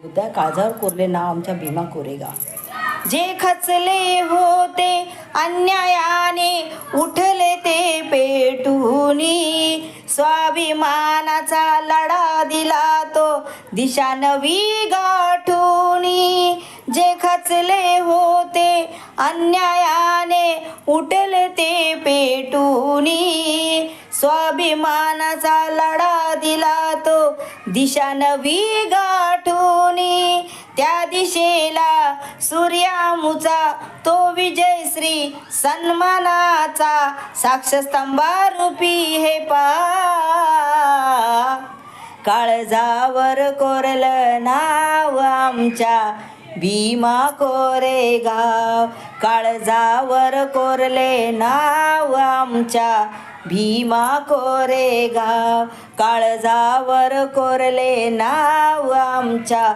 त्या काळजावर कोरले नाव आमच्या भीमा कोरेगाव. जे खचले होते अन्यायाने उठले ते पेटूनी, स्वाभिमानाचा लढा दिला तो दिशा नवी गाठूनी. जे खचले होते अन्यायाने उठले ते पेटूनी, स्वाभिमानाचा लढा दिला तो दिशा नवी गाठूनी. त्या दिशेला सूर्यामुचा तो विजयश्री सन्मानाचा, साक्षस्तंभारूपी हे पा. काळजावर कोरलं नाव आमच्या भीमा कोरेगाव. काळजावर कोरले नाव आमच्या भीमा कोरेगाव. काळजावर कोरले नाव आमच्या